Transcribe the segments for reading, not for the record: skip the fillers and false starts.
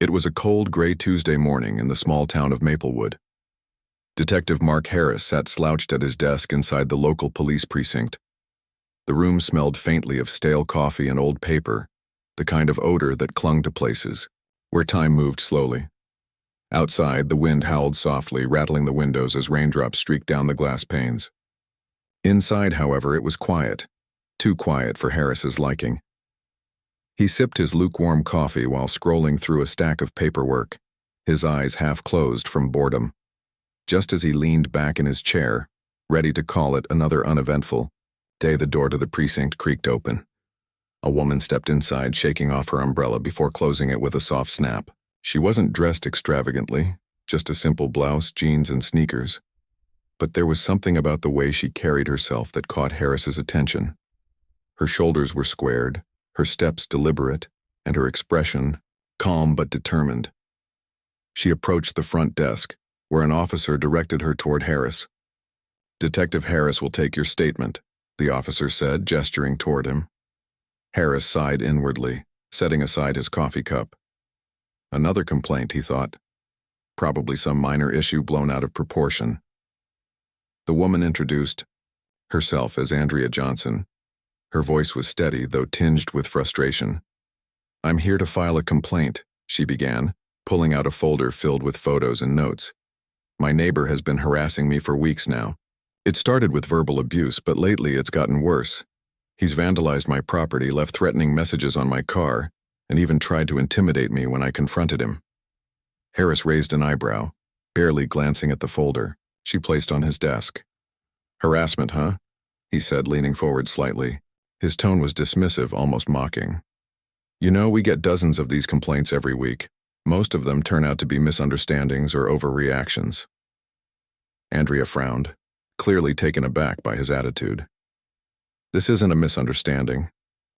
It was a cold, gray Tuesday morning in the small town of Maplewood. Detective Mark Harris sat slouched at his desk inside the local police precinct. The room smelled faintly of stale coffee and old paper, the kind of odor that clung to places, where time moved slowly. Outside, the wind howled softly, rattling the windows as raindrops streaked down the glass panes. Inside, however, it was quiet, too quiet for Harris's liking. He sipped his lukewarm coffee while scrolling through a stack of paperwork, his eyes half closed from boredom. Just as he leaned back in his chair, ready to call it another uneventful day, the door to the precinct creaked open. A woman stepped inside, shaking off her umbrella before closing it with a soft snap. She wasn't dressed extravagantly, just a simple blouse, jeans, and sneakers. But there was something about the way she carried herself that caught Harris's attention. Her shoulders were squared, her steps deliberate, and her expression calm but determined. She approached the front desk, where an officer directed her toward Harris. "Detective Harris will take your statement," the officer said, gesturing toward him. Harris sighed inwardly, setting aside his coffee cup. Another complaint, he thought. Probably some minor issue blown out of proportion. The woman introduced herself as Andrea Johnson. Her voice was steady, though tinged with frustration. "I'm here to file a complaint," she began, pulling out a folder filled with photos and notes. "My neighbor has been harassing me for weeks now. It started with verbal abuse, but lately it's gotten worse. He's vandalized my property, left threatening messages on my car, and even tried to intimidate me when I confronted him." Harris raised an eyebrow, barely glancing at the folder she placed on his desk. "Harassment, huh?" he said, leaning forward slightly. His tone was dismissive, almost mocking. "You know, we get dozens of these complaints every week. Most of them turn out to be misunderstandings or overreactions." Andrea frowned, clearly taken aback by his attitude. "This isn't a misunderstanding,"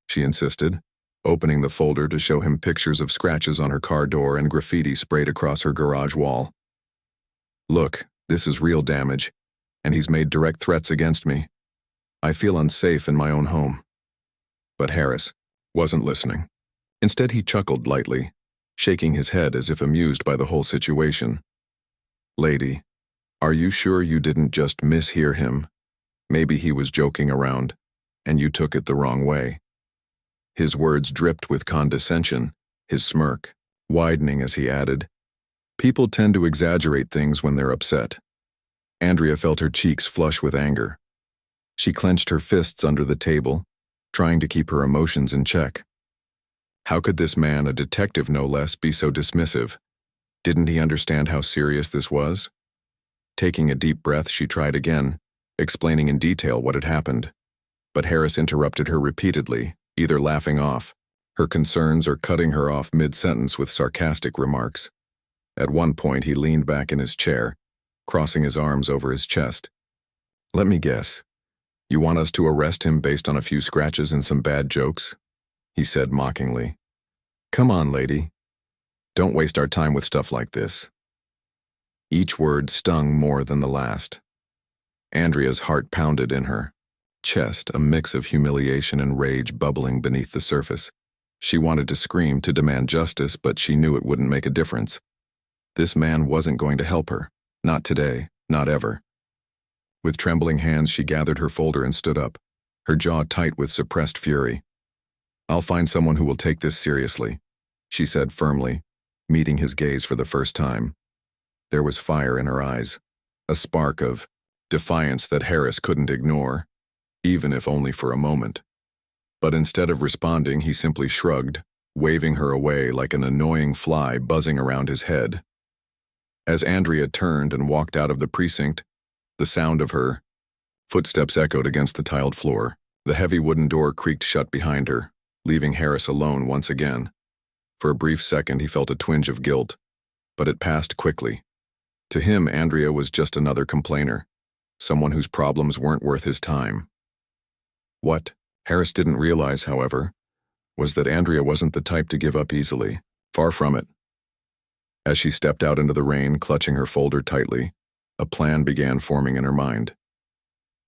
she insisted, opening the folder to show him pictures of scratches on her car door and graffiti sprayed across her garage wall. "Look, this is real damage, and he's made direct threats against me. I feel unsafe in my own home." But Harris wasn't listening. Instead, he chuckled lightly, shaking his head as if amused by the whole situation. "Lady, are you sure you didn't just mishear him? Maybe he was joking around, and you took it the wrong way." His words dripped with condescension, his smirk widening as he added, "People tend to exaggerate things when they're upset." Andrea felt her cheeks flush with anger. She clenched her fists under the table, trying to keep her emotions in check. How could this man, a detective no less, be so dismissive? Didn't he understand how serious this was? Taking a deep breath, she tried again, explaining in detail what had happened. But Harris interrupted her repeatedly, either laughing off her concerns or cutting her off mid-sentence with sarcastic remarks. At one point, he leaned back in his chair, crossing his arms over his chest. "Let me guess. You want us to arrest him based on a few scratches and some bad jokes?" he said mockingly. "Come on, lady. Don't waste our time with stuff like this." Each word stung more than the last. Andrea's heart pounded in her chest, a mix of humiliation and rage bubbling beneath the surface. She wanted to scream, to demand justice, but she knew it wouldn't make a difference. This man wasn't going to help her. Not today, not ever. With trembling hands, she gathered her folder and stood up, her jaw tight with suppressed fury. "I'll find someone who will take this seriously," she said firmly, meeting his gaze for the first time. There was fire in her eyes, a spark of defiance that Harris couldn't ignore, even if only for a moment. But instead of responding, he simply shrugged, waving her away like an annoying fly buzzing around his head. As Andrea turned and walked out of the precinct, the sound of her footsteps echoed against the tiled floor. The heavy wooden door creaked shut behind her, leaving Harris alone once again. For a brief second, he felt a twinge of guilt, but it passed quickly. To him, Andrea was just another complainer, someone whose problems weren't worth his time. What Harris didn't realize, however, was that Andrea wasn't the type to give up easily. Far from it. As she stepped out into the rain, clutching her folder tightly, a plan began forming in her mind.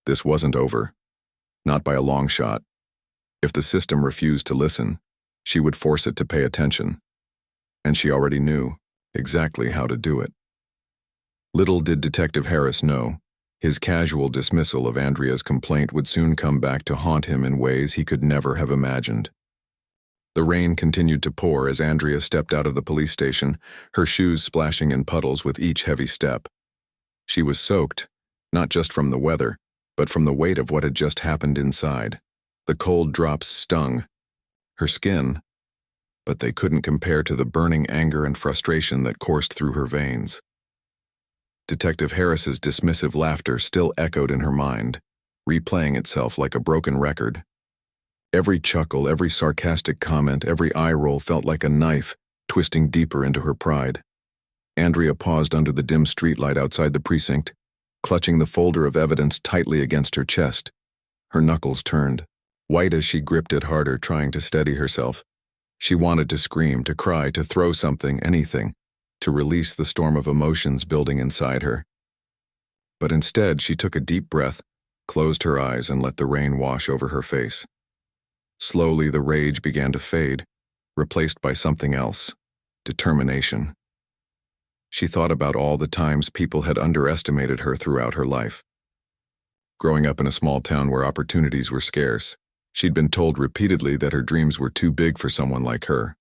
This wasn't over. Not by a long shot. If the system refused to listen, she would force it to pay attention. and she already knew exactly how to do it. Little did Detective Harris know, his casual dismissal of Andrea's complaint would soon come back to haunt him in ways he could never have imagined. The rain continued to pour as Andrea stepped out of the police station, her shoes splashing in puddles with each heavy step. She was soaked, not just from the weather, but from the weight of what had just happened inside. The cold drops stung her skin, but they couldn't compare to the burning anger and frustration that coursed through her veins. Detective Harris's dismissive laughter still echoed in her mind, replaying itself like a broken record. Every chuckle, every sarcastic comment, every eye roll felt like a knife twisting deeper into her pride. Andrea paused under the dim streetlight outside the precinct, clutching the folder of evidence tightly against her chest. Her knuckles turned, white as she gripped it harder, trying to steady herself. She wanted to scream, to cry, to throw something, anything, to release the storm of emotions building inside her. But instead, she took a deep breath, closed her eyes, and let the rain wash over her face. Slowly, the rage began to fade, replaced by something else: determination. She thought about all the times people had underestimated her throughout her life. Growing up in a small town where opportunities were scarce, she'd been told repeatedly that her dreams were too big for someone like her.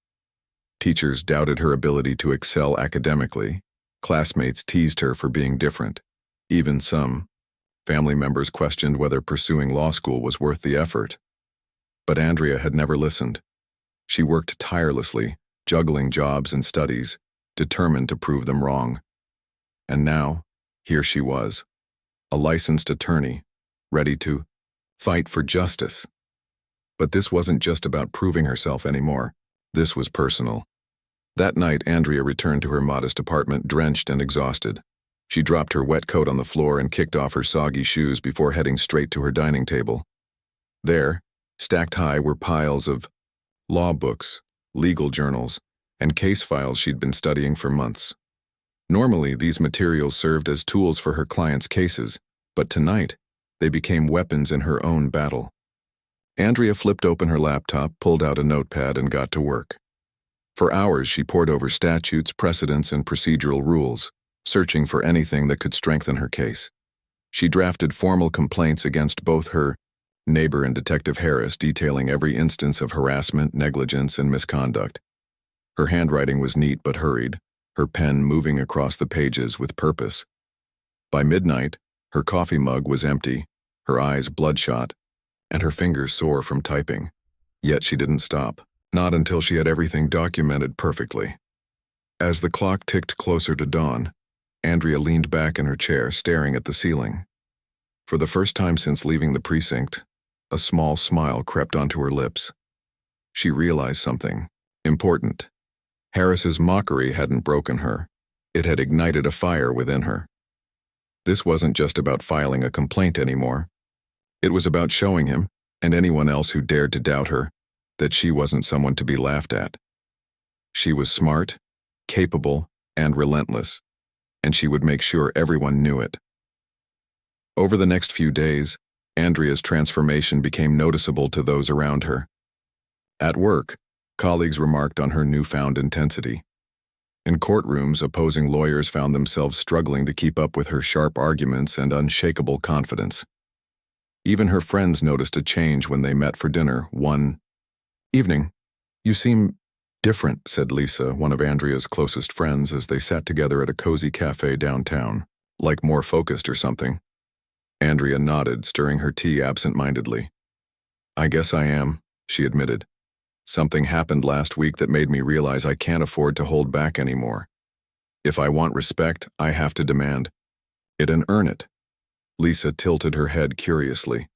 Teachers doubted her ability to excel academically. Classmates teased her for being different. Even some family members questioned whether pursuing law school was worth the effort. But Andrea had never listened. She worked tirelessly, juggling jobs and studies, determined to prove them wrong. And now, here she was, a licensed attorney, ready to fight for justice. But this wasn't just about proving herself anymore. This was personal. That night, Andrea returned to her modest apartment drenched and exhausted. She dropped her wet coat on the floor and kicked off her soggy shoes before heading straight to her dining table. There, stacked high, were piles of law books, legal journals, and case files she'd been studying for months. Normally, these materials served as tools for her clients' cases, but tonight, they became weapons in her own battle. Andrea flipped open her laptop, pulled out a notepad, and got to work. For hours, she pored over statutes, precedents, and procedural rules, searching for anything that could strengthen her case. She drafted formal complaints against both her neighbor and Detective Harris, detailing every instance of harassment, negligence, and misconduct. Her handwriting was neat but hurried, her pen moving across the pages with purpose. By midnight, her coffee mug was empty, her eyes bloodshot, and her fingers sore from typing. Yet she didn't stop, not until she had everything documented perfectly. As the clock ticked closer to dawn, Andrea leaned back in her chair, staring at the ceiling. For the first time since leaving the precinct, a small smile crept onto her lips. She realized something important. Harris's mockery hadn't broken her. It had ignited a fire within her. This wasn't just about filing a complaint anymore. It was about showing him, and anyone else who dared to doubt her, that she wasn't someone to be laughed at. She was smart, capable, and relentless, and she would make sure everyone knew it. Over the next few days, Andrea's transformation became noticeable to those around her. At work, colleagues remarked on her newfound intensity. In courtrooms, opposing lawyers found themselves struggling to keep up with her sharp arguments and unshakable confidence. Even her friends noticed a change when they met for dinner one evening. "You seem different," said Lisa, one of Andrea's closest friends, as they sat together at a cozy cafe downtown. "Like more focused or something." Andrea nodded, stirring her tea absent-mindedly. "I guess I am," she admitted. "Something happened last week that made me realize I can't afford to hold back anymore. If I want respect, I have to demand it and earn it." Lisa tilted her head curiously.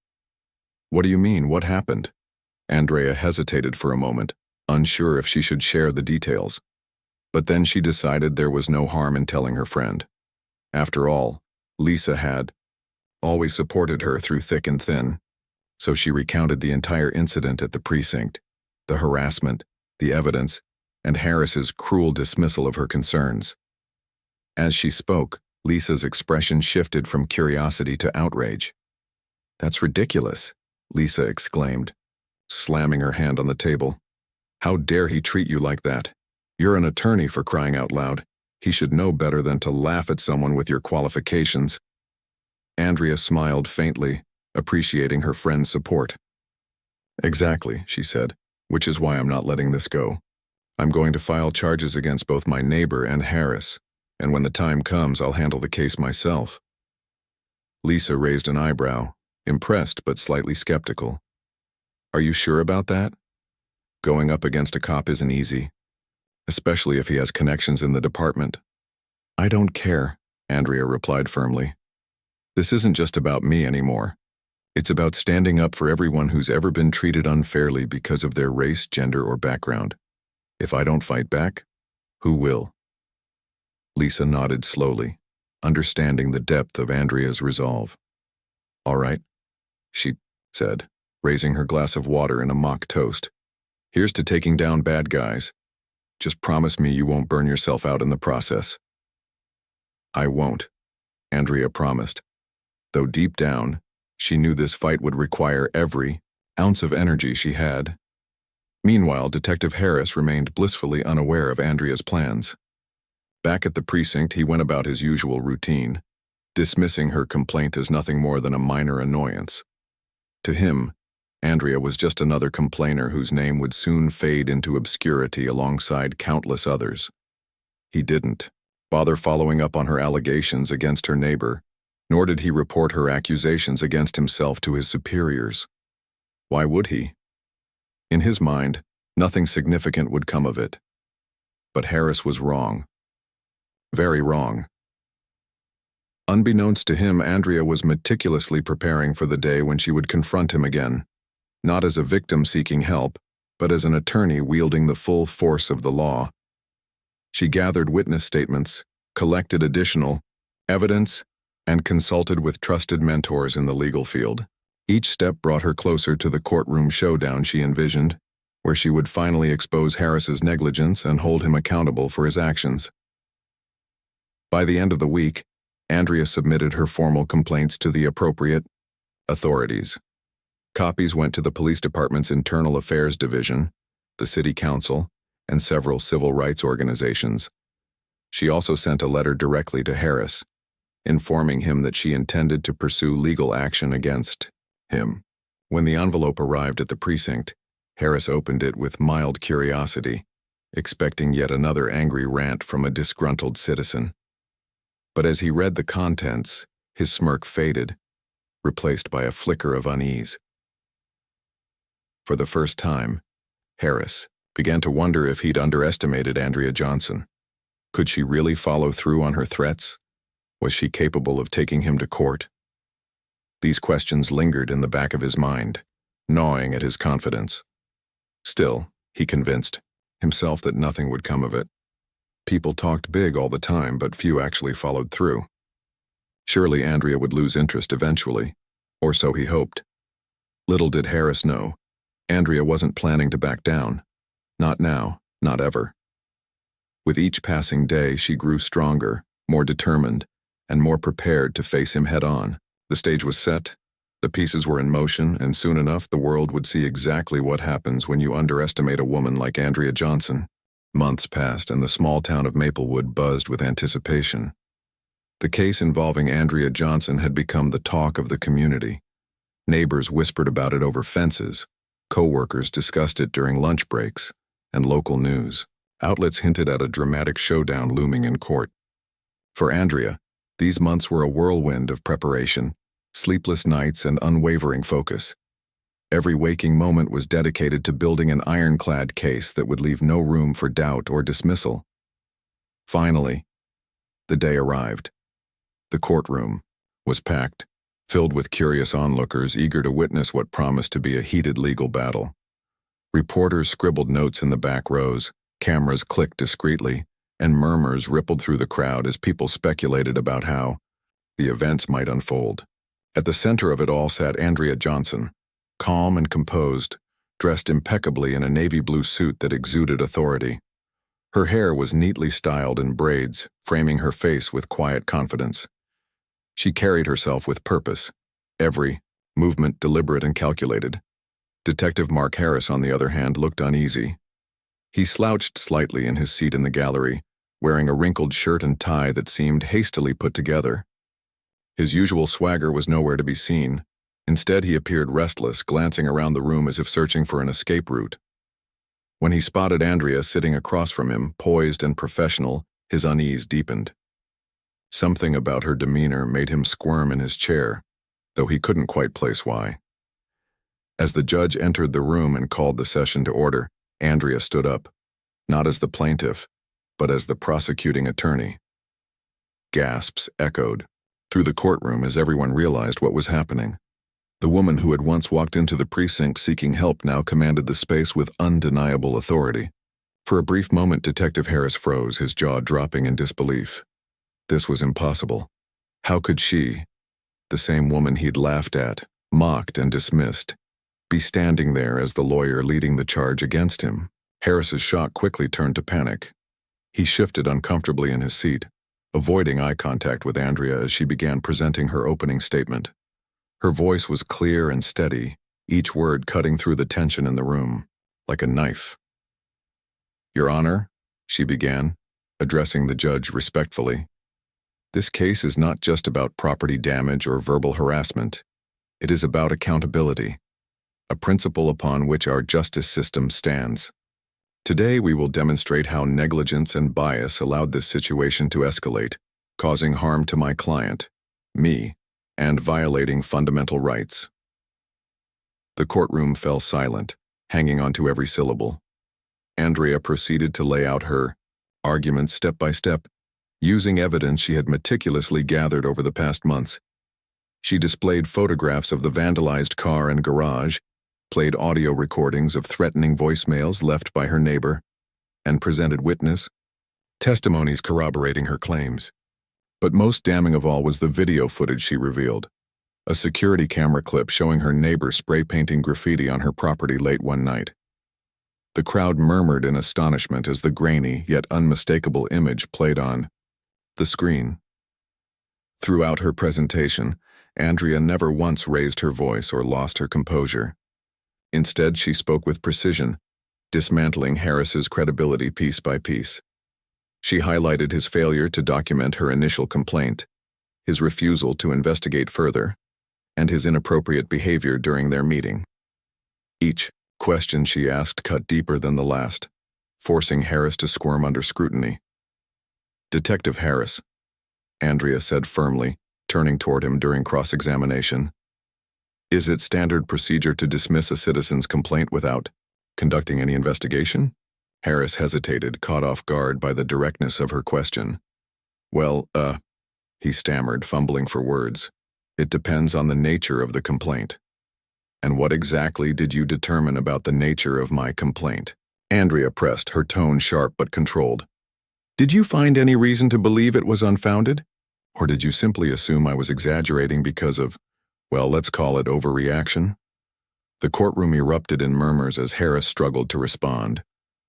"What do you mean? What happened?" Andrea hesitated for a moment, unsure if she should share the details. But then she decided there was no harm in telling her friend. After all, Lisa had always supported her through thick and thin, so she recounted the entire incident at the precinct, the harassment, the evidence, and Harris's cruel dismissal of her concerns. As she spoke, Lisa's expression shifted from curiosity to outrage. "That's ridiculous," Lisa exclaimed, slamming her hand on the table. "How dare he treat you like that? You're an attorney, for crying out loud. He should know better than to laugh at someone with your qualifications. Andrea smiled faintly, appreciating her friend's support. Exactly, she said, which is why I'm not letting this go. I'm going to file charges against both my neighbor and Harris, and when the time comes, I'll handle the case myself. Lisa raised an eyebrow, impressed but slightly skeptical. Are you sure about that? Going up against a cop isn't easy, especially if he has connections in the department. I don't care, Andrea replied firmly. This isn't just about me anymore. It's about standing up for everyone who's ever been treated unfairly because of their race, gender, or background. If I don't fight back, who will? Lisa nodded slowly, understanding the depth of Andrea's resolve. All right, she said, raising her glass of water in a mock toast. Here's to taking down bad guys. Just promise me you won't burn yourself out in the process. I won't, Andrea promised, though deep down, she knew this fight would require every ounce of energy she had. Meanwhile, Detective Harris remained blissfully unaware of Andrea's plans. Back at the precinct, he went about his usual routine, dismissing her complaint as nothing more than a minor annoyance. To him, Andrea was just another complainer whose name would soon fade into obscurity alongside countless others. He didn't bother following up on her allegations against her neighbor, nor did he report her accusations against himself to his superiors. Why would he? In his mind, nothing significant would come of it. But Harris was wrong. Very wrong. Unbeknownst to him, Andrea was meticulously preparing for the day when she would confront him again, not as a victim seeking help, but as an attorney wielding the full force of the law. She gathered witness statements, collected additional evidence, and consulted with trusted mentors in the legal field. Each step brought her closer to the courtroom showdown she envisioned, where she would finally expose Harris's negligence and hold him accountable for his actions. By the end of the week, Andrea submitted her formal complaints to the appropriate authorities. Copies went to the police department's Internal Affairs Division, the City Council, and several civil rights organizations. She also sent a letter directly to Harris, informing him that she intended to pursue legal action against him. When the envelope arrived at the precinct, Harris opened it with mild curiosity, expecting yet another angry rant from a disgruntled citizen. But as he read the contents, his smirk faded, replaced by a flicker of unease. For the first time, Harris began to wonder if he'd underestimated Andrea Johnson. Could she really follow through on her threats? Was she capable of taking him to court? These questions lingered in the back of his mind, gnawing at his confidence. Still, he convinced himself that nothing would come of it. People talked big all the time, but few actually followed through. Surely Andrea would lose interest eventually, or so he hoped. Little did Harris know, Andrea wasn't planning to back down. Not now, not ever. With each passing day, she grew stronger, more determined, and more prepared to face him head-on. The stage was set, the pieces were in motion, and soon enough the world would see exactly what happens when you underestimate a woman like Andrea Johnson. Months passed, and the small town of Maplewood buzzed with anticipation. The case involving Andrea Johnson had become the talk of the community. Neighbors whispered about it over fences, co-workers discussed it during lunch breaks, and local news outlets hinted at a dramatic showdown looming in court. For Andrea, these months were a whirlwind of preparation, sleepless nights, and unwavering focus. Every waking moment was dedicated to building an ironclad case that would leave no room for doubt or dismissal. Finally, the day arrived. The courtroom was packed, filled with curious onlookers eager to witness what promised to be a heated legal battle. Reporters scribbled notes in the back rows, cameras clicked discreetly, and murmurs rippled through the crowd as people speculated about how the events might unfold. At the center of it all sat Andrea Johnson, calm and composed, dressed impeccably in a navy blue suit that exuded authority. Her hair was neatly styled in braids, framing her face with quiet confidence. She carried herself with purpose, every movement deliberate and calculated. Detective Mark Harris, on the other hand, looked uneasy. He slouched slightly in his seat in the gallery, wearing a wrinkled shirt and tie that seemed hastily put together. His usual swagger was nowhere to be seen. Instead, he appeared restless, glancing around the room as if searching for an escape route. When he spotted Andrea sitting across from him, poised and professional, his unease deepened. Something about her demeanor made him squirm in his chair, though he couldn't quite place why. As the judge entered the room and called the session to order, Andrea stood up, not as the plaintiff, but as the prosecuting attorney. Gasps echoed through the courtroom as everyone realized what was happening. The woman who had once walked into the precinct seeking help now commanded the space with undeniable authority. For a brief moment, Detective Harris froze, his jaw dropping in disbelief. This was impossible. How could she, the same woman he'd laughed at, mocked and dismissed, be standing there as the lawyer leading the charge against him? Harris's shock quickly turned to panic. He shifted uncomfortably in his seat, avoiding eye contact with Andrea as she began presenting her opening statement. Her voice was clear and steady, each word cutting through the tension in the room, like a knife. "Your Honor," she began, addressing the judge respectfully, "this case is not just about property damage or verbal harassment. It is about accountability, a principle upon which our justice system stands. Today we will demonstrate how negligence and bias allowed this situation to escalate, causing harm to my client, me, and violating fundamental rights." The courtroom fell silent, hanging on to every syllable. Andrea proceeded to lay out her arguments step by step, using evidence she had meticulously gathered over the past months. She displayed photographs of the vandalized car and garage, played audio recordings of threatening voicemails left by her neighbor, and presented testimonies corroborating her claims. But most damning of all was the video footage she revealed, a security camera clip showing her neighbor spray painting graffiti on her property late one night. The crowd murmured in astonishment as the grainy yet unmistakable image played on the screen. Throughout her presentation, Andrea never once raised her voice or lost her composure. Instead, she spoke with precision, dismantling Harris's credibility piece by piece. She highlighted his failure to document her initial complaint, his refusal to investigate further, and his inappropriate behavior during their meeting. Each question she asked cut deeper than the last, forcing Harris to squirm under scrutiny. "Detective Harris," Andrea said firmly, turning toward him during cross-examination, "is it standard procedure to dismiss a citizen's complaint without conducting any investigation?" Harris hesitated, caught off guard by the directness of her question. "Well, he stammered, fumbling for words. "It depends on the nature of the complaint." "And what exactly did you determine about the nature of my complaint?" Andrea pressed, her tone sharp but controlled. "Did you find any reason to believe it was unfounded? Or did you simply assume I was exaggerating because of, well, let's call it overreaction?" The courtroom erupted in murmurs as Harris struggled to respond.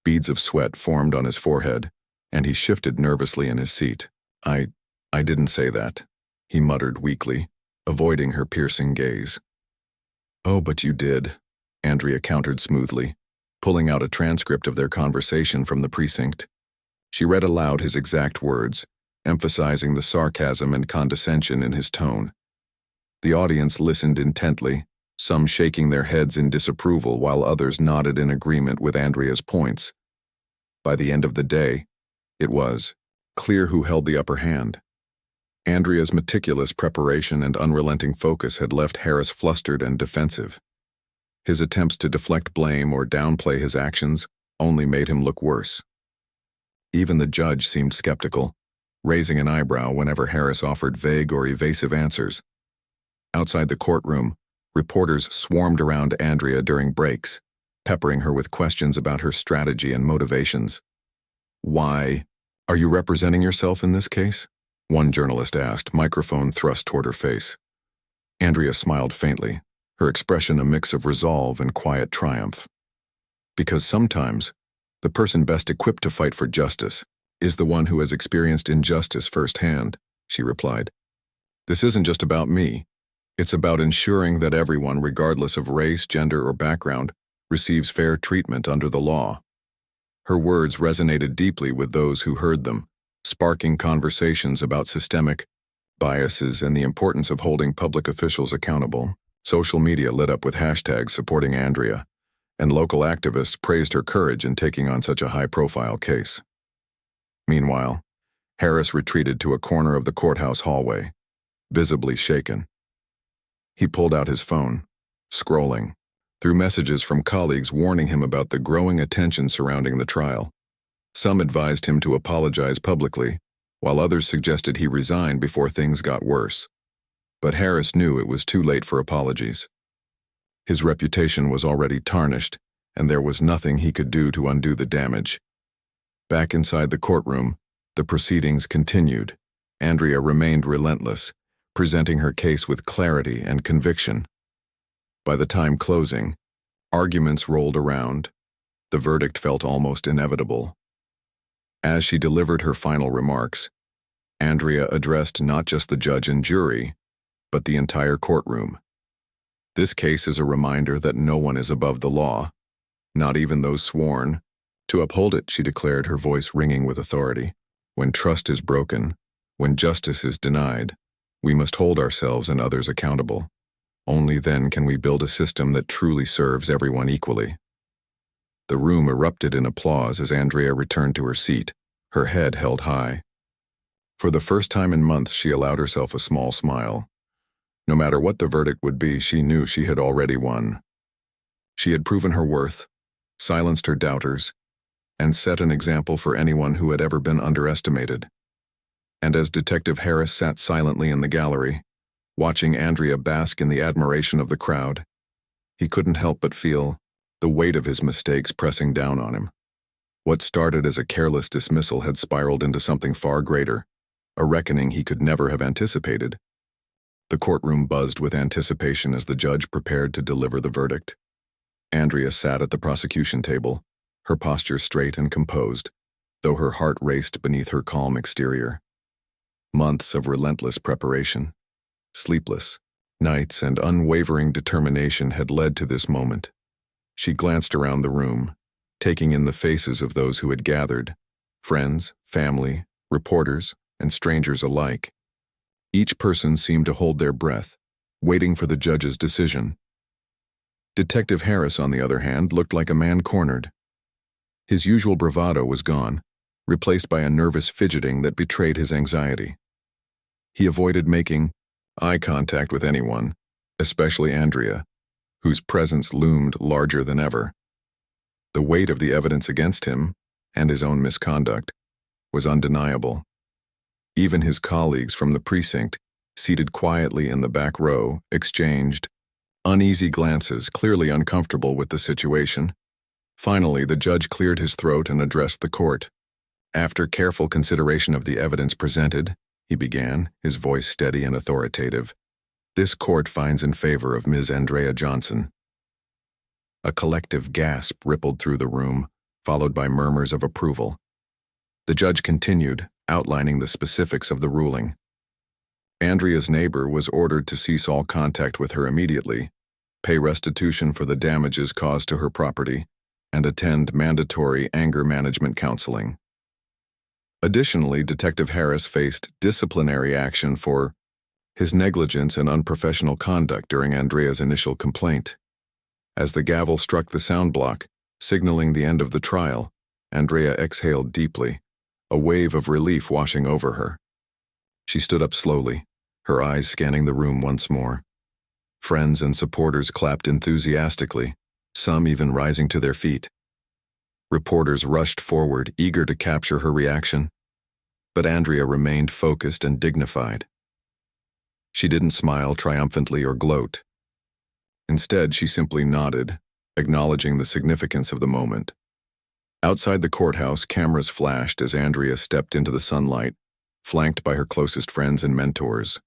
Beads of sweat formed on his forehead, and he shifted nervously in his seat. I didn't say that," he muttered weakly, avoiding her piercing gaze. "Oh, but you did," Andrea countered smoothly, pulling out a transcript of their conversation from the precinct. She read aloud his exact words, emphasizing the sarcasm and condescension in his tone. The audience listened intently, some shaking their heads in disapproval while others nodded in agreement with Andrea's points. By the end of the day, it was clear who held the upper hand. Andrea's meticulous preparation and unrelenting focus had left Harris flustered and defensive. His attempts to deflect blame or downplay his actions only made him look worse. Even the judge seemed skeptical, raising an eyebrow whenever Harris offered vague or evasive answers. Outside the courtroom, reporters swarmed around Andrea during breaks, peppering her with questions about her strategy and motivations. "Why are you representing yourself in this case?" one journalist asked, microphone thrust toward her face. Andrea smiled faintly, her expression a mix of resolve and quiet triumph. "Because sometimes, the person best equipped to fight for justice is the one who has experienced injustice firsthand," she replied. "This isn't just about me. It's about ensuring that everyone, regardless of race, gender, or background, receives fair treatment under the law." Her words resonated deeply with those who heard them, sparking conversations about systemic biases and the importance of holding public officials accountable. Social media lit up with hashtags supporting Andrea, and local activists praised her courage in taking on such a high-profile case. Meanwhile, Harris retreated to a corner of the courthouse hallway, visibly shaken. He pulled out his phone, scrolling through messages from colleagues warning him about the growing attention surrounding the trial. Some advised him to apologize publicly, while others suggested he resign before things got worse. But Harris knew it was too late for apologies. His reputation was already tarnished, and there was nothing he could do to undo the damage. Back inside the courtroom, the proceedings continued. Andrea remained relentless, presenting her case with clarity and conviction. By the time closing, arguments rolled around. The verdict felt almost inevitable. As she delivered her final remarks, Andrea addressed not just the judge and jury, but the entire courtroom. This case is a reminder that no one is above the law, not even those sworn. To uphold it, she declared, her voice ringing with authority. When trust is broken, when justice is denied, we must hold ourselves and others accountable. Only then can we build a system that truly serves everyone equally. The room erupted in applause as Andrea returned to her seat, her head held high. For the first time in months, she allowed herself a small smile. No matter what the verdict would be, she knew she had already won. She had proven her worth, silenced her doubters, and set an example for anyone who had ever been underestimated. And as Detective Harris sat silently in the gallery, watching Andrea bask in the admiration of the crowd, he couldn't help but feel the weight of his mistakes pressing down on him. What started as a careless dismissal had spiraled into something far greater, a reckoning he could never have anticipated. The courtroom buzzed with anticipation as the judge prepared to deliver the verdict. Andrea sat at the prosecution table, her posture straight and composed, though her heart raced beneath her calm exterior. Months of relentless preparation, sleepless nights, and unwavering determination had led to this moment. She glanced around the room, taking in the faces of those who had gathered, friends, family, reporters, and strangers alike. Each person seemed to hold their breath, waiting for the judge's decision. Detective Harris, on the other hand, looked like a man cornered. His usual bravado was gone, replaced by a nervous fidgeting that betrayed his anxiety. He avoided making eye contact with anyone, especially Andrea, whose presence loomed larger than ever. The weight of the evidence against him, and his own misconduct, was undeniable. Even his colleagues from the precinct, seated quietly in the back row, exchanged uneasy glances, clearly uncomfortable with the situation. Finally, the judge cleared his throat and addressed the court. After careful consideration of the evidence presented, he began, his voice steady and authoritative, "This court finds in favor of Ms. Andrea Johnson." A collective gasp rippled through the room, followed by murmurs of approval. The judge continued, outlining the specifics of the ruling. Andrea's neighbor was ordered to cease all contact with her immediately, pay restitution for the damages caused to her property, and attend mandatory anger management counseling. Additionally, Detective Harris faced disciplinary action for his negligence and unprofessional conduct during Andrea's initial complaint. As the gavel struck the sound block, signaling the end of the trial, Andrea exhaled deeply, a wave of relief washing over her. She stood up slowly, her eyes scanning the room once more. Friends and supporters clapped enthusiastically, some even rising to their feet. Reporters rushed forward, eager to capture her reaction. But Andrea remained focused and dignified. She didn't smile triumphantly or gloat. Instead, she simply nodded, acknowledging the significance of the moment. Outside the courthouse, cameras flashed as Andrea stepped into the sunlight, flanked by her closest friends and mentors.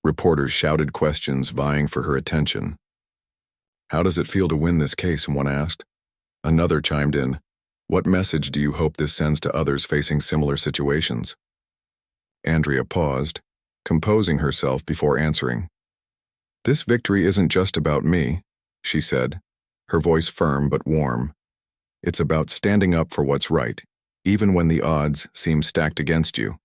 Reporters shouted questions, vying for her attention. "How does it feel to win this case?" one asked. Another chimed in, "What message do you hope this sends to others facing similar situations?" Andrea paused, composing herself before answering. "This victory isn't just about me," she said, her voice firm but warm. It's about standing up for what's right, even when the odds seem stacked against you.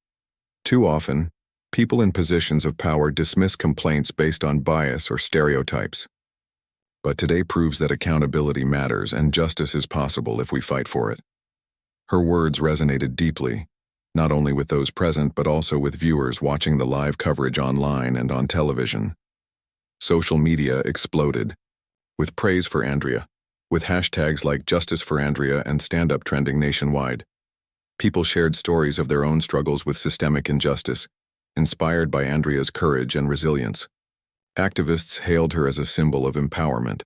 Too often, people in positions of power dismiss complaints based on bias or stereotypes. But today proves that accountability matters and justice is possible if we fight for it. Her words resonated deeply, not only with those present but also with viewers watching the live coverage online and on television. Social media exploded, with praise for Andrea, with hashtags like Justice for Andrea and Stand Up trending nationwide. People shared stories of their own struggles with systemic injustice, inspired by Andrea's courage and resilience. Activists hailed her as a symbol of empowerment,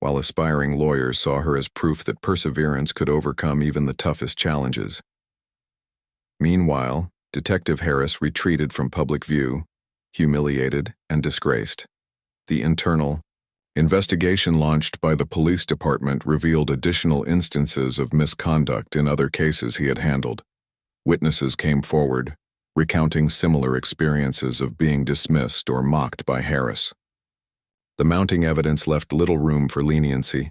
while aspiring lawyers saw her as proof that perseverance could overcome even the toughest challenges. Meanwhile, Detective Harris retreated from public view, humiliated and disgraced. The internal investigation launched by the police department revealed additional instances of misconduct in other cases he had handled. Witnesses came forward, recounting similar experiences of being dismissed or mocked by Harris. The mounting evidence left little room for leniency.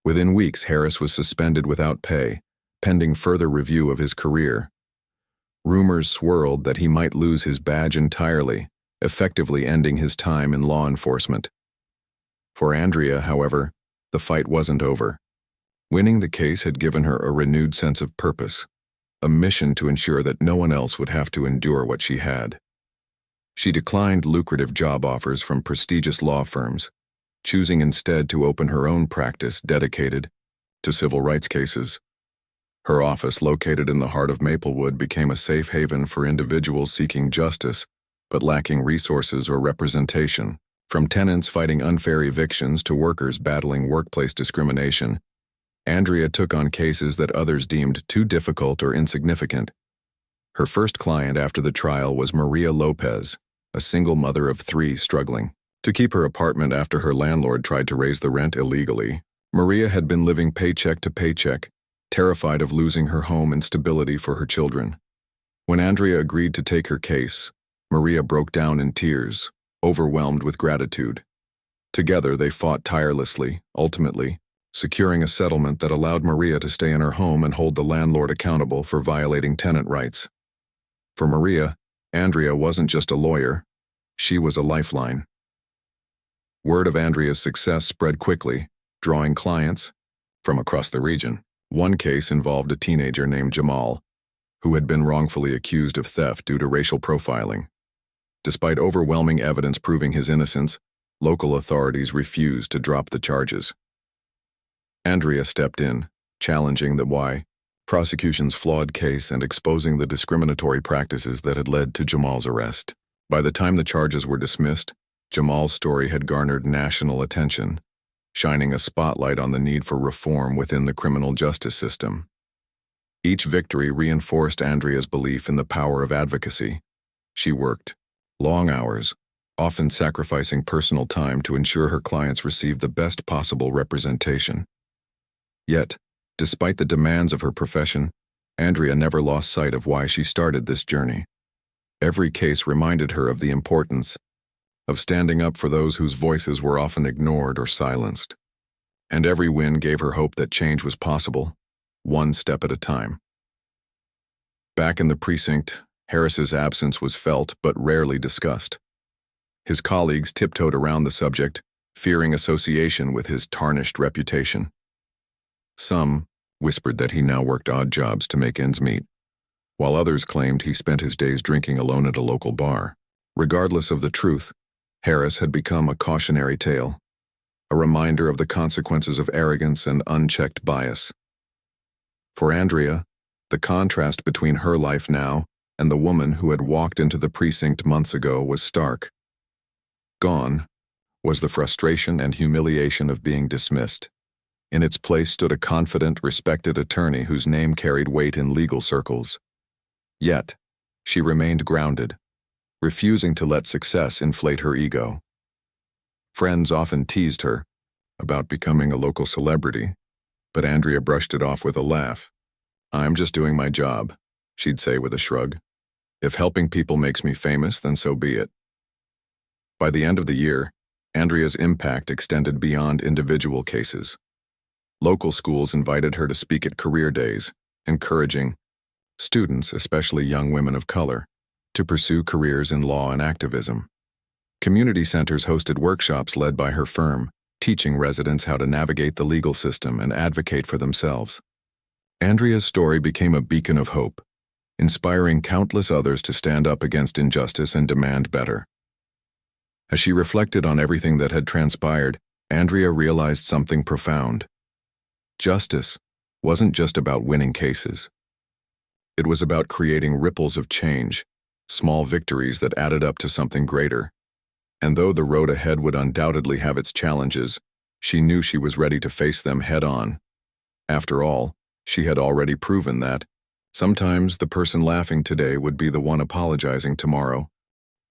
Within weeks, Harris was suspended without pay, pending further review of his career. Rumors swirled that he might lose his badge entirely, effectively ending his time in law enforcement. For Andrea, however, the fight wasn't over. Winning the case had given her a renewed sense of purpose, a mission to ensure that no one else would have to endure what she had. She declined lucrative job offers from prestigious law firms, choosing instead to open her own practice dedicated to civil rights cases. Her office, located in the heart of Maplewood, became a safe haven for individuals seeking justice but lacking resources or representation. From tenants fighting unfair evictions to workers battling workplace discrimination, Andrea took on cases that others deemed too difficult or insignificant. Her first client after the trial was Maria Lopez, a single mother of 3 struggling to keep her apartment after her landlord tried to raise the rent illegally. Maria had been living paycheck to paycheck, terrified of losing her home and stability for her children. When Andrea agreed to take her case, Maria broke down in tears, overwhelmed with gratitude. Together they fought tirelessly, ultimately securing a settlement that allowed Maria to stay in her home and hold the landlord accountable for violating tenant rights. For Maria, Andrea wasn't just a lawyer, she was a lifeline. Word of Andrea's success spread quickly, drawing clients from across the region. One case involved a teenager named Jamal, who had been wrongfully accused of theft due to racial profiling. Despite overwhelming evidence proving his innocence, local authorities refused to drop the charges. Andrea stepped in, challenging the prosecution's flawed case and exposing the discriminatory practices that had led to Jamal's arrest. By the time the charges were dismissed, Jamal's story had garnered national attention, shining a spotlight on the need for reform within the criminal justice system. Each victory reinforced Andrea's belief in the power of advocacy. She worked long hours, often sacrificing personal time to ensure her clients received the best possible representation. Yet, despite the demands of her profession, Andrea never lost sight of why she started this journey. Every case reminded her of the importance of standing up for those whose voices were often ignored or silenced. And every win gave her hope that change was possible, one step at a time. Back in the precinct, Harris's absence was felt but rarely discussed. His colleagues tiptoed around the subject, fearing association with his tarnished reputation. Some whispered that he now worked odd jobs to make ends meet, while others claimed he spent his days drinking alone at a local bar. Regardless of the truth, Harris had become a cautionary tale, a reminder of the consequences of arrogance and unchecked bias. For Andrea, the contrast between her life now and the woman who had walked into the precinct months ago was stark. Gone was the frustration and humiliation of being dismissed. In its place stood a confident, respected attorney whose name carried weight in legal circles. Yet, she remained grounded, refusing to let success inflate her ego. Friends often teased her about becoming a local celebrity, but Andrea brushed it off with a laugh. "I'm just doing my job," she'd say with a shrug. "If helping people makes me famous, then so be it." By the end of the year, Andrea's impact extended beyond individual cases. Local schools invited her to speak at career days, encouraging students, especially young women of color, to pursue careers in law and activism. Community centers hosted workshops led by her firm, teaching residents how to navigate the legal system and advocate for themselves. Andrea's story became a beacon of hope, inspiring countless others to stand up against injustice and demand better. As she reflected on everything that had transpired, Andrea realized something profound. Justice wasn't just about winning cases. It was about creating ripples of change, small victories that added up to something greater. And though the road ahead would undoubtedly have its challenges, she knew she was ready to face them head-on. After all, she had already proven that sometimes the person laughing today would be the one apologizing tomorrow.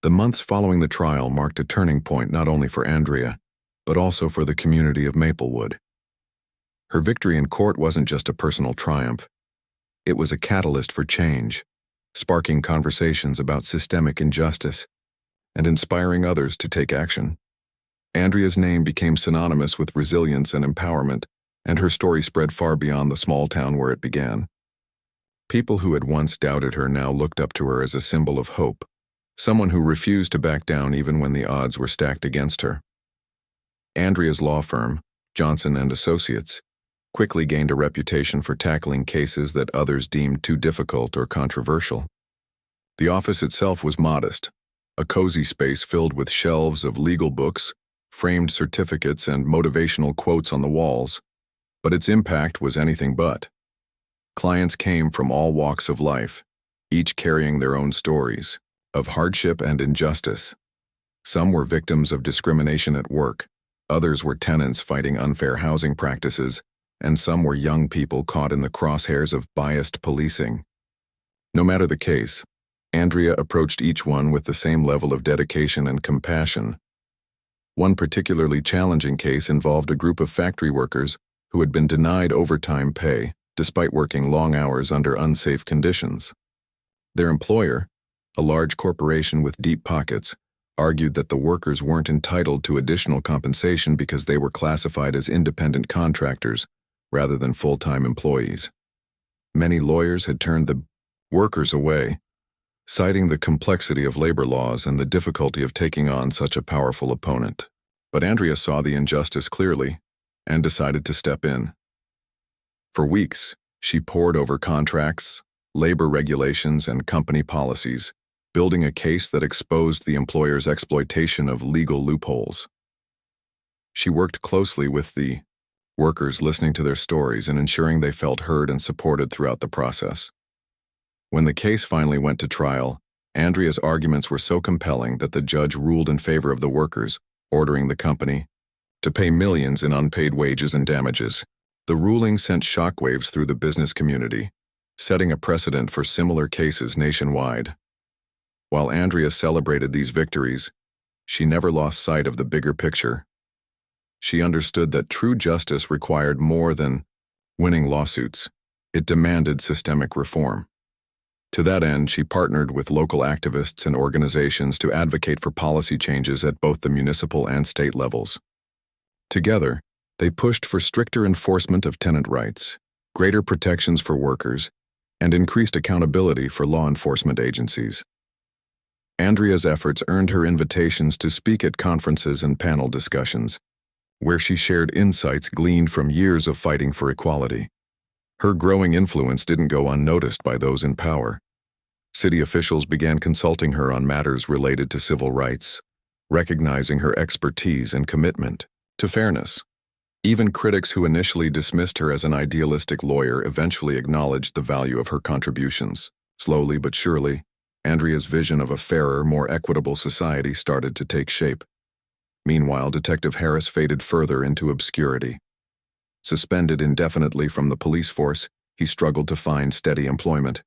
The months following the trial marked a turning point not only for Andrea, but also for the community of Maplewood. Her victory in court wasn't just a personal triumph. It was a catalyst for change, sparking conversations about systemic injustice and inspiring others to take action. Andrea's name became synonymous with resilience and empowerment, and her story spread far beyond the small town where it began. People who had once doubted her now looked up to her as a symbol of hope, someone who refused to back down even when the odds were stacked against her. Andrea's law firm, Johnson & Associates, quickly gained a reputation for tackling cases that others deemed too difficult or controversial. The office itself was modest, a cozy space filled with shelves of legal books, framed certificates, and motivational quotes on the walls, but its impact was anything but. Clients came from all walks of life, each carrying their own stories of hardship and injustice. Some were victims of discrimination at work, others were tenants fighting unfair housing practices, and some were young people caught in the crosshairs of biased policing. No matter the case, Andrea approached each one with the same level of dedication and compassion. One particularly challenging case involved a group of factory workers who had been denied overtime pay despite working long hours under unsafe conditions. Their employer, a large corporation with deep pockets, argued that the workers weren't entitled to additional compensation because they were classified as independent contractors rather than full-time employees. Many lawyers had turned the workers away, citing the complexity of labor laws and the difficulty of taking on such a powerful opponent. But Andrea saw the injustice clearly and decided to step in. For weeks, she pored over contracts, labor regulations, and company policies, building a case that exposed the employer's exploitation of legal loopholes. She worked closely with the workers, listening to their stories and ensuring they felt heard and supported throughout the process. When the case finally went to trial, Andrea's arguments were so compelling that the judge ruled in favor of the workers, ordering the company to pay millions in unpaid wages and damages. The ruling sent shockwaves through the business community, setting a precedent for similar cases nationwide. While Andrea celebrated these victories, she never lost sight of the bigger picture. She understood that true justice required more than winning lawsuits. It demanded systemic reform. To that end, she partnered with local activists and organizations to advocate for policy changes at both the municipal and state levels. Together, they pushed for stricter enforcement of tenant rights, greater protections for workers, and increased accountability for law enforcement agencies. Andrea's efforts earned her invitations to speak at conferences and panel discussions, where she shared insights gleaned from years of fighting for equality. Her growing influence didn't go unnoticed by those in power. City officials began consulting her on matters related to civil rights, recognizing her expertise and commitment to fairness. Even critics who initially dismissed her as an idealistic lawyer eventually acknowledged the value of her contributions. Slowly but surely, Andrea's vision of a fairer, more equitable society started to take shape. Meanwhile, Detective Harris faded further into obscurity. Suspended indefinitely from the police force, he struggled to find steady employment.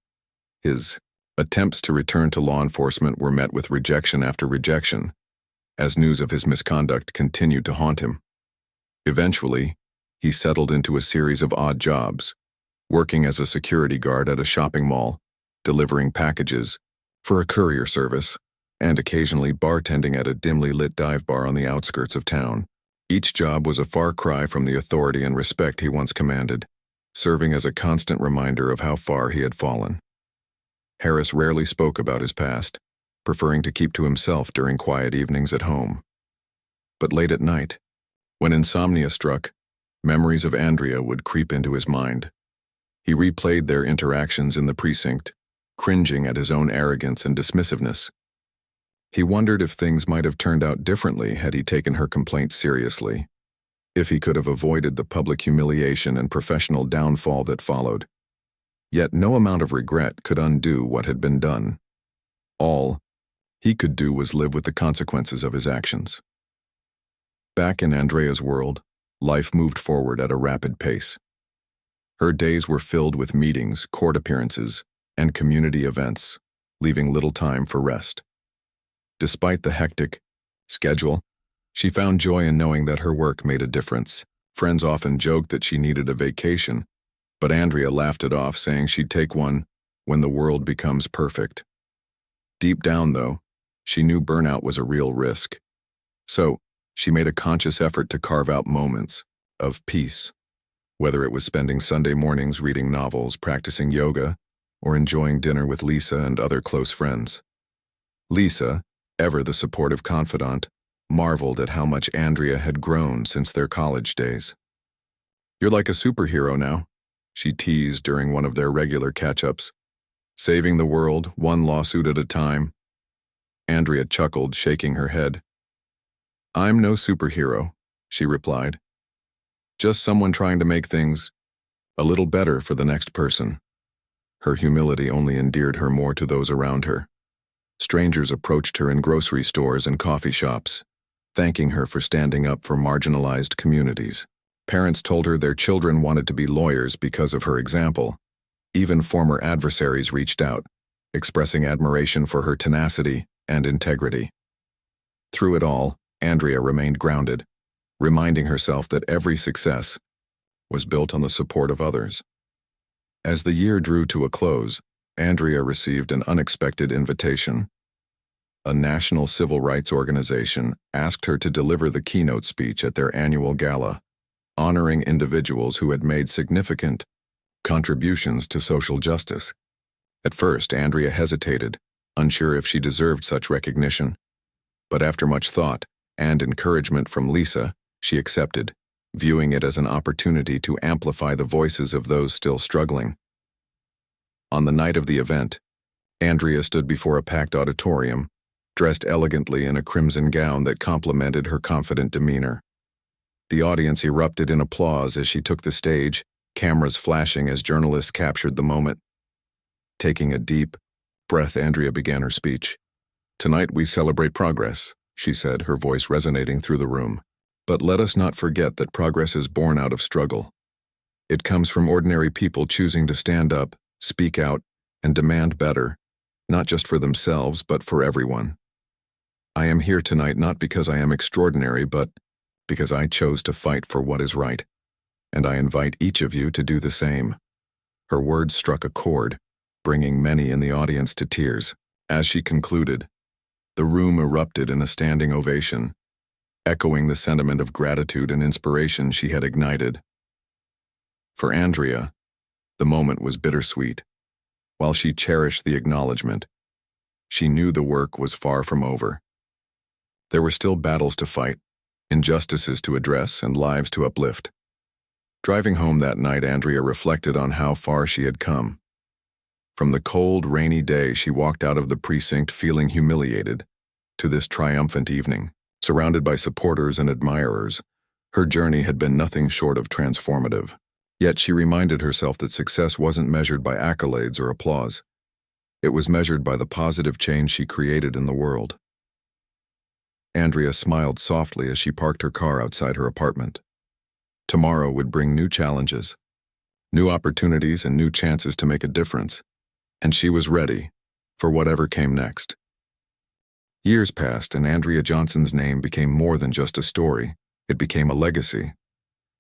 His attempts to return to law enforcement were met with rejection after rejection, as news of his misconduct continued to haunt him. Eventually, he settled into a series of odd jobs, working as a security guard at a shopping mall, delivering packages for a courier service, and occasionally bartending at a dimly lit dive bar on the outskirts of town. Each job was a far cry from the authority and respect he once commanded, serving as a constant reminder of how far he had fallen. Harris rarely spoke about his past, preferring to keep to himself during quiet evenings at home. But late at night, when insomnia struck, memories of Andrea would creep into his mind. He replayed their interactions in the precinct, cringing at his own arrogance and dismissiveness. He wondered if things might have turned out differently had he taken her complaints seriously, if he could have avoided the public humiliation and professional downfall that followed. Yet no amount of regret could undo what had been done. All he could do was live with the consequences of his actions. Back in Andrea's world, life moved forward at a rapid pace. Her days were filled with meetings, court appearances, and community events, leaving little time for rest. Despite the hectic schedule, she found joy in knowing that her work made a difference. Friends often joked that she needed a vacation, but Andrea laughed it off, saying she'd take one when the world becomes perfect. Deep down, though, she knew burnout was a real risk. So, she made a conscious effort to carve out moments of peace, whether it was spending Sunday mornings reading novels, practicing yoga, or enjoying dinner with Lisa and other close friends. Lisa, ever the supportive confidant, marveled at how much Andrea had grown since their college days. "You're like a superhero now," she teased during one of their regular catch-ups. "Saving the world, one lawsuit at a time." Andrea chuckled, shaking her head. "I'm no superhero," she replied. "Just someone trying to make things a little better for the next person." Her humility only endeared her more to those around her. Strangers approached her in grocery stores and coffee shops, thanking her for standing up for marginalized communities. Parents told her their children wanted to be lawyers because of her example. Even former adversaries reached out, expressing admiration for her tenacity and integrity. Through it all, Andrea remained grounded, reminding herself that every success was built on the support of others. As the year drew to a close, Andrea received an unexpected invitation. A national civil rights organization asked her to deliver the keynote speech at their annual gala, honoring individuals who had made significant contributions to social justice. At first, Andrea hesitated, unsure if she deserved such recognition. But after much thought and encouragement from Lisa, she accepted, viewing it as an opportunity to amplify the voices of those still struggling. On the night of the event, Andrea stood before a packed auditorium, dressed elegantly in a crimson gown that complemented her confident demeanor. The audience erupted in applause as she took the stage, cameras flashing as journalists captured the moment. Taking a deep breath, Andrea began her speech. "Tonight we celebrate progress," she said, her voice resonating through the room. "But let us not forget that progress is born out of struggle. It comes from ordinary people choosing to stand up, speak out, and demand better, not just for themselves, but for everyone. I am here tonight not because I am extraordinary, but because I chose to fight for what is right, and I invite each of you to do the same." Her words struck a chord, bringing many in the audience to tears. As she concluded, the room erupted in a standing ovation, echoing the sentiment of gratitude and inspiration she had ignited. For Andrea, the moment was bittersweet. While she cherished the acknowledgement, she knew the work was far from over. There were still battles to fight, injustices to address, and lives to uplift. Driving home that night, Andrea reflected on how far she had come. From the cold, rainy day she walked out of the precinct feeling humiliated, to this triumphant evening, surrounded by supporters and admirers, her journey had been nothing short of transformative. Yet she reminded herself that success wasn't measured by accolades or applause. It was measured by the positive change she created in the world. Andrea smiled softly as she parked her car outside her apartment. Tomorrow would bring new challenges, new opportunities, and new chances to make a difference, and she was ready for whatever came next. Years passed, and Andrea Johnson's name became more than just a story. It became a legacy.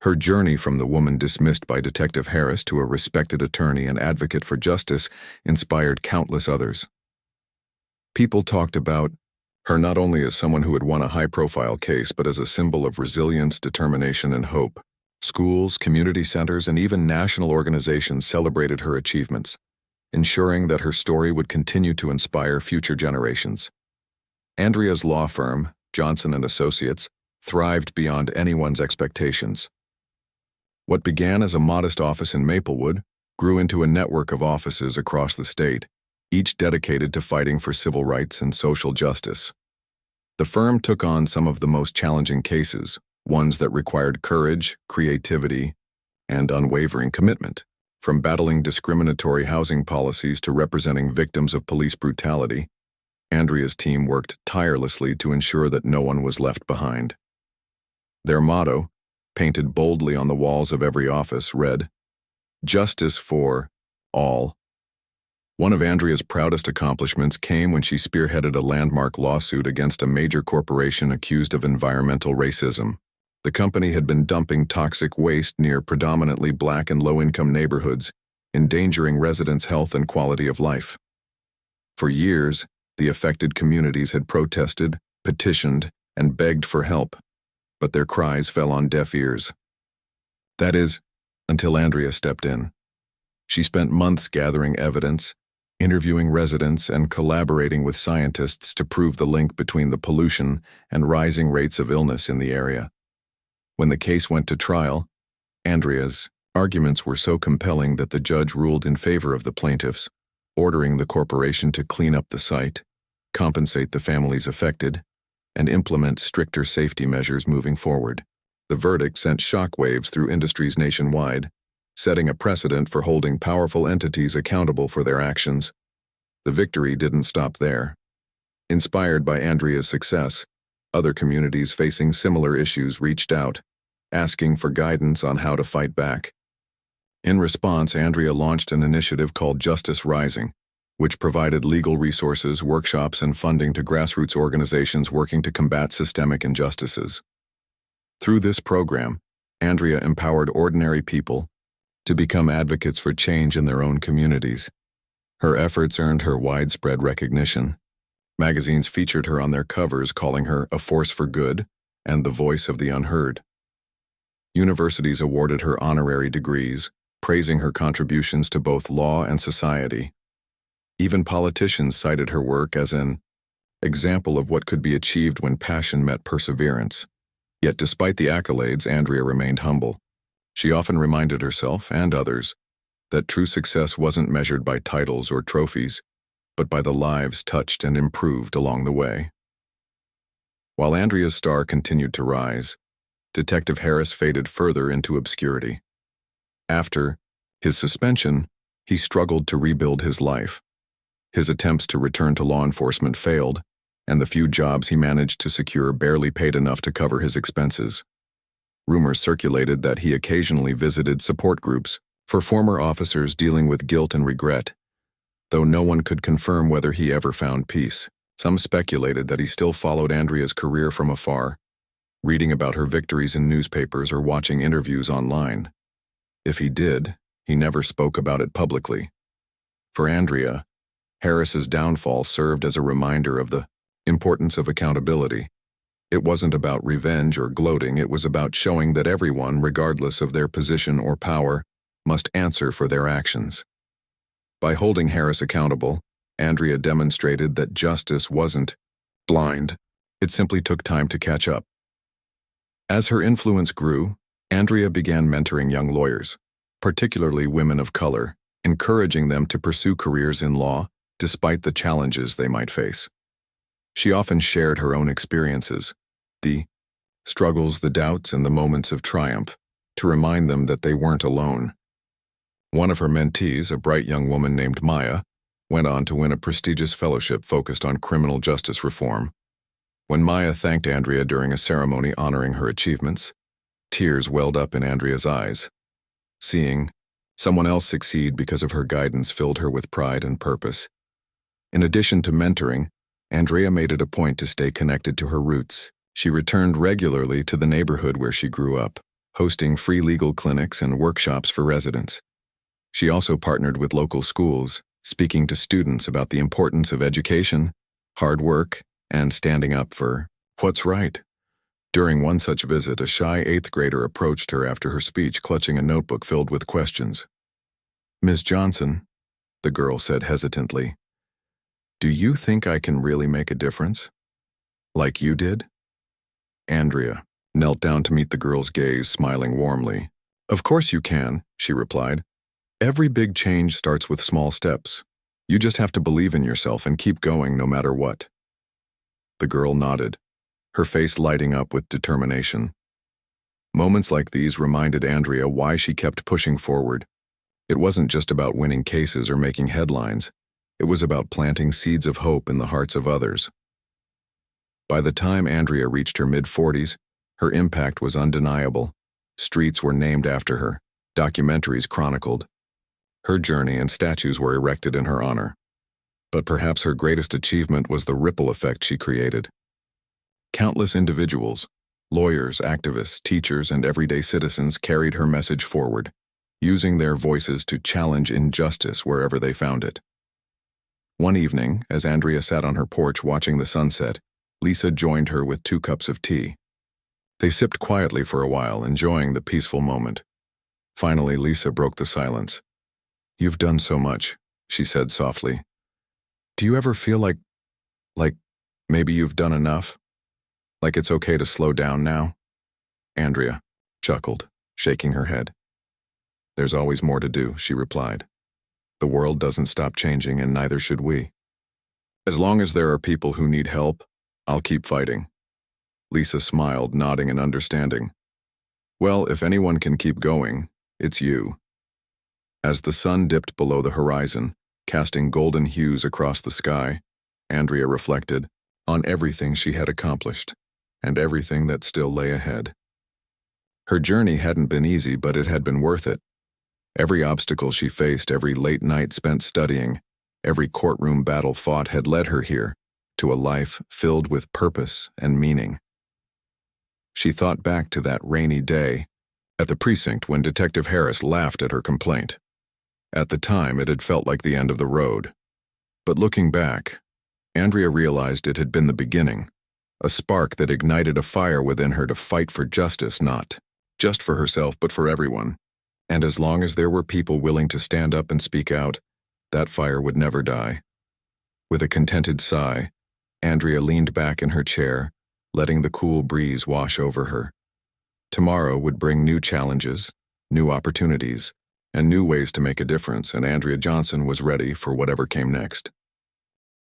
Her journey from the woman dismissed by Detective Harris to a respected attorney and advocate for justice inspired countless others. People talked about Her not only as someone who had won a high-profile case, but as a symbol of resilience, determination, and hope. Schools, community centers, and even national organizations celebrated her achievements, ensuring that her story would continue to inspire future generations. Andrea's law firm, Johnson & Associates, thrived beyond anyone's expectations. What began as a modest office in Maplewood grew into a network of offices across the state, each dedicated to fighting for civil rights and social justice. The firm took on some of the most challenging cases, ones that required courage, creativity, and unwavering commitment. From battling discriminatory housing policies to representing victims of police brutality, Andrea's team worked tirelessly to ensure that no one was left behind. Their motto, painted boldly on the walls of every office, read, "Justice for all." One of Andrea's proudest accomplishments came when she spearheaded a landmark lawsuit against a major corporation accused of environmental racism. The company had been dumping toxic waste near predominantly black and low-income neighborhoods, endangering residents' health and quality of life. For years, the affected communities had protested, petitioned, and begged for help, but their cries fell on deaf ears. That is, until Andrea stepped in. She spent months gathering evidence, interviewing residents, and collaborating with scientists to prove the link between the pollution and rising rates of illness in the area. When the case went to trial, Andrea's arguments were so compelling that the judge ruled in favor of the plaintiffs, ordering the corporation to clean up the site, compensate the families affected, and implement stricter safety measures moving forward. The verdict sent shockwaves through industries nationwide, setting a precedent for holding powerful entities accountable for their actions. The victory didn't stop there. Inspired by Andrea's success, other communities facing similar issues reached out, asking for guidance on how to fight back. In response, Andrea launched an initiative called Justice Rising, which provided legal resources, workshops, and funding to grassroots organizations working to combat systemic injustices. Through this program, Andrea empowered ordinary people to become advocates for change in their own communities. Her efforts earned her widespread recognition. Magazines featured her on their covers, calling her a force for good and the voice of the unheard. Universities awarded her honorary degrees, praising her contributions to both law and society. Even politicians cited her work as an example of what could be achieved when passion met perseverance. Yet despite the accolades, Andrea remained humble. She often reminded herself, and others, that true success wasn't measured by titles or trophies, but by the lives touched and improved along the way. While Andrea's star continued to rise, Detective Harris faded further into obscurity. After his suspension, he struggled to rebuild his life. His attempts to return to law enforcement failed, and the few jobs he managed to secure barely paid enough to cover his expenses. Rumors circulated that he occasionally visited support groups for former officers dealing with guilt and regret, though no one could confirm whether he ever found peace. Some speculated that he still followed Andrea's career from afar, reading about her victories in newspapers or watching interviews online. If he did, he never spoke about it publicly. For Andrea, Harris's downfall served as a reminder of the importance of accountability. It wasn't about revenge or gloating, it was about showing that everyone, regardless of their position or power, must answer for their actions. By holding Harris accountable, Andrea demonstrated that justice wasn't blind. It simply took time to catch up. As her influence grew, Andrea began mentoring young lawyers, particularly women of color, encouraging them to pursue careers in law despite the challenges they might face. She often shared her own experiences, the struggles, the doubts, and the moments of triumph, to remind them that they weren't alone. One of her mentees, a bright young woman named Maya, went on to win a prestigious fellowship focused on criminal justice reform. When Maya thanked Andrea during a ceremony honoring her achievements, tears welled up in Andrea's eyes. Seeing someone else succeed because of her guidance filled her with pride and purpose. In addition to mentoring, Andrea made it a point to stay connected to her roots. She returned regularly to the neighborhood where she grew up, hosting free legal clinics and workshops for residents. She also partnered with local schools, speaking to students about the importance of education, hard work, and standing up for what's right. During one such visit, a shy 8th grader approached her after her speech, clutching a notebook filled with questions. "Ms. Johnson," the girl said hesitantly, "do you think I can really make a difference? Like you did?" Andrea knelt down to meet the girl's gaze, smiling warmly. "Of course you can," she replied. "Every big change starts with small steps. You just have to believe in yourself and keep going no matter what." The girl nodded, her face lighting up with determination. Moments like these reminded Andrea why she kept pushing forward. It wasn't just about winning cases or making headlines. It was about planting seeds of hope in the hearts of others. By the time Andrea reached her mid-40s, her impact was undeniable. Streets were named after her, documentaries chronicled. Her journey and statues were erected in her honor. But perhaps her greatest achievement was the ripple effect she created. Countless individuals, lawyers, activists, teachers, and everyday citizens carried her message forward, using their voices to challenge injustice wherever they found it. One evening, as Andrea sat on her porch watching the sunset, Lisa joined her with 2 cups of tea. They sipped quietly for a while, enjoying the peaceful moment. Finally, Lisa broke the silence. "You've done so much," she said softly. "Do you ever feel like maybe you've done enough? Like it's okay to slow down now?" Andrea chuckled, shaking her head. "There's always more to do," she replied. "The world doesn't stop changing, and neither should we. As long as there are people who need help, I'll keep fighting." Lisa smiled, nodding in understanding. "Well, if anyone can keep going, it's you." As the sun dipped below the horizon, casting golden hues across the sky, Andrea reflected on everything she had accomplished and everything that still lay ahead. Her journey hadn't been easy, but it had been worth it. Every obstacle she faced, every late night spent studying, every courtroom battle fought had led her here, to a life filled with purpose and meaning. She thought back to that rainy day at the precinct when Detective Harris laughed at her complaint. At the time, it had felt like the end of the road. But looking back, Andrea realized it had been the beginning, a spark that ignited a fire within her to fight for justice, not just for herself, but for everyone. And as long as there were people willing to stand up and speak out, that fire would never die. With a contented sigh, Andrea leaned back in her chair, letting the cool breeze wash over her. Tomorrow would bring new challenges, new opportunities, and new ways to make a difference, and Andrea Johnson was ready for whatever came next.